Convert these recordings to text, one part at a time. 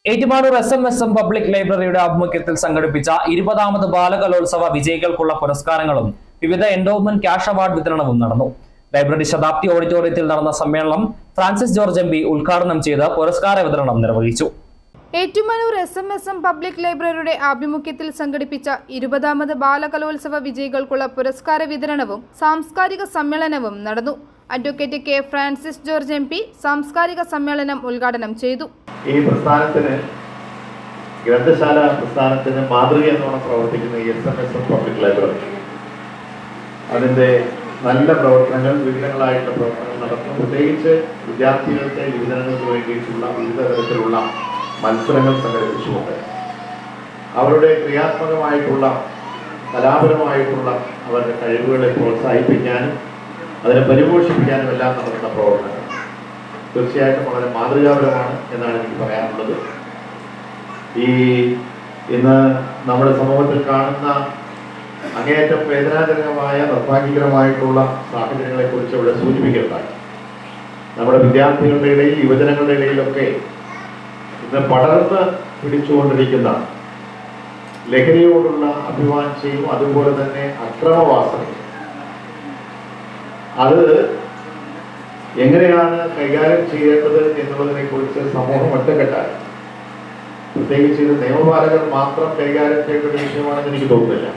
Ettumanoor S public ലൈബ്രറിയുടെ ആഭിമുഖ്യത്തിൽ സംഘടിപ്പിച്ച 20ാമത് ബാലകലോത്സവ വിജയികൾക്കുള്ള പുരസ്കാരങ്ങളും വിവിധ എൻഡോവ്മെന്റ് ക്യാഷ് അവാർഡ് വിതരണവും നടന്നു. ലൈബ്രറി ശതാബ്ദി ഓഡിറ്റോറിയത്തിൽ നടന്ന സമ്മേളനം ഫ്രാൻസിസ് ജോർജ് എം.പി ഉദ്ഘാടനം ചെയ്ത് പുരസ്കാര വിതരണം നിർവഹിച്ചു. ഏറ്റുമാനൂർ എസ് പബ്ലിക് ലൈബ്രറിയുടെ ആഭിമുഖ്യത്തിൽ സംഘടിപ്പിച്ച 20ാമത് ബാലകലോത്സവ വിജയികൾക്കുള്ള പുരസ്കാര വിതരണവും സാംസ്കാരിക സമ്മേളനവും നടന്നു. Advocate K Francis George MP സാംസ്കാരിക സമ്മേളനം ഉദ്ഘാടനം ചെയ്തു. ഈ പ്രസ്ഥാനത്തിന്, ഗ്രന്ഥശാല പ്രസ്ഥാനത്തിന് മാതൃക എന്നോണം പ്രവർത്തിക്കുന്ന എസ് പബ്ലിക് ലൈബ്രറി അതിൻ്റെ നല്ല പ്രവർത്തനങ്ങൾ, വിവിധങ്ങളായിട്ടുള്ള പ്രവർത്തനങ്ങൾ നടത്തുന്നു. പ്രത്യേകിച്ച് വിദ്യാർത്ഥികളുടെ യുവജനങ്ങൾക്ക് വേണ്ടിയിട്ടുള്ള വിവിധ തരത്തിലുള്ള മത്സരങ്ങൾ സംഘടിപ്പിച്ചുകൊണ്ട് അവരുടെ ക്രിയാത്മകമായിട്ടുള്ള, കലാപരമായിട്ടുള്ള അവരുടെ കഴിവുകളെ പ്രോത്സാഹിപ്പിക്കാനും അതിനെ പരിപോഷിപ്പിക്കാനും എല്ലാം നടത്തുന്ന പ്രവർത്തനങ്ങൾ തീർച്ചയായിട്ടും വളരെ മാതൃകാപരമാണ് എന്നാണ് എനിക്ക് പറയാനുള്ളത്. ഇന്ന് നമ്മുടെ സമൂഹത്തിൽ കാണുന്ന അങ്ങേയറ്റം വേദനാജനകമായ, നിർഭാഗ്യകരമായിട്ടുള്ള സാഹചര്യങ്ങളെക്കുറിച്ച് ഇവിടെ സൂചിപ്പിക്കുകയുണ്ടായി. നമ്മുടെ വിദ്യാർത്ഥികളുടെ ഇടയിൽ, യുവജനങ്ങളുടെ ഇടയിലൊക്കെ ഇന്ന് പടർന്ന് പിടിച്ചുകൊണ്ടിരിക്കുന്ന ലഹരിയോടുള്ള അഭിവാഞ്ചയും അതുപോലെ തന്നെ അക്രമവാസനയും, അത് എങ്ങനെയാണ് കൈകാര്യം ചെയ്യേണ്ടത് എന്നുള്ളതിനെ കുറിച്ച് സമൂഹം ഒറ്റക്കെട്ടായി, പ്രത്യേകിച്ച് ഇത് നിയമപാലകർ മാത്രം കൈകാര്യം ചെയ്യേണ്ട ഒരു വിഷയമാണെന്ന് എനിക്ക് തോന്നുന്നില്ല.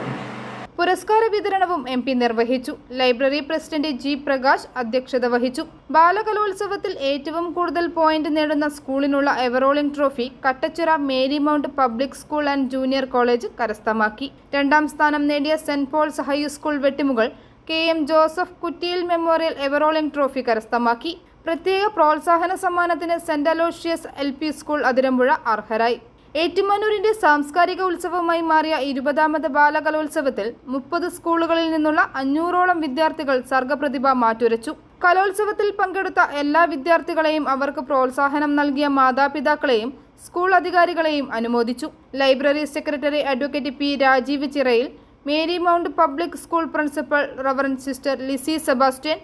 പുരസ്കാര വിതരണവും എം.പി നിർവഹിച്ചു. ലൈബ്രറി പ്രസിഡന്റ് ജി പ്രകാശ് അധ്യക്ഷത വഹിച്ചു. ബാലകലോത്സവത്തിൽ ഏറ്റവും കൂടുതൽ പോയിന്റ് നേടുന്ന സ്കൂളിനുള്ള ever rolling trophy Kattachira Mary Mount public school and junior college കരസ്ഥമാക്കി. 2ാം സ്ഥാനം നേടിയ saint Paul's high school Vettimukal K M. Joseph Kuttiyil memorial ever rolling trophy കരസ്ഥമാക്കി. പ്രത്യേക പ്രോത്സാഹന സമ്മാനത്തിന് saint Aloysius LP school Athirampuzha അർഹരായി. ഏറ്റുമാനൂരിന്റെ സാംസ്കാരിക ഉത്സവമായി മാറിയ 20ാമത് ബാലകലോത്സവത്തിൽ 30 സ്കൂളുകളിൽ നിന്നുള്ള 500ഓളം വിദ്യാർത്ഥികൾ സർഗപ്രതിഭ മാറ്റുരച്ചു. കലോത്സവത്തിൽ പങ്കെടുത്ത എല്ലാ വിദ്യാർത്ഥികളെയും, അവർക്ക് പ്രോത്സാഹനം നൽകിയ മാതാപിതാക്കളെയും സ്കൂൾ അധികാരികളെയും അനുമോദിച്ചു. Library secretary advocate P Rajeev Chirayil, Mary Mount public school principal reverend sister Lizzy Sebastian,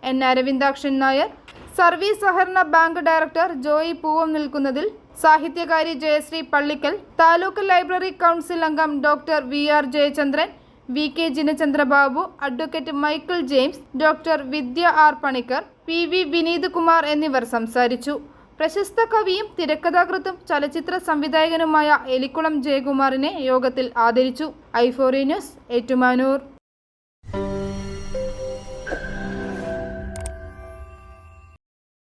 N Aravindakshan Nair, service സഹകരണ ബാങ്ക് ഡയറക്ടർ ജോയി പൂവം നിൽക്കുന്നതിൽ, സാഹിത്യകാരി ജയശ്രീ പള്ളിക്കൽ, താലൂക്ക് ലൈബ്രറി കൗൺസിൽ അംഗം doctor VR Jayachandran, VK Jinachandrababu, advocate Michael James, doctor Vidya R Panicker, PV Vineeth Kumar എന്നിവർ സംസാരിച്ചു. പ്രശസ്ത കവിയും തിരക്കഥാകൃത്തും ചലച്ചിത്ര സംവിധായകനുമായ എലിക്കുളം ജയകുമാറിനെ യോഗത്തിൽ ആദരിച്ചു. i4 news, Ettumanoor.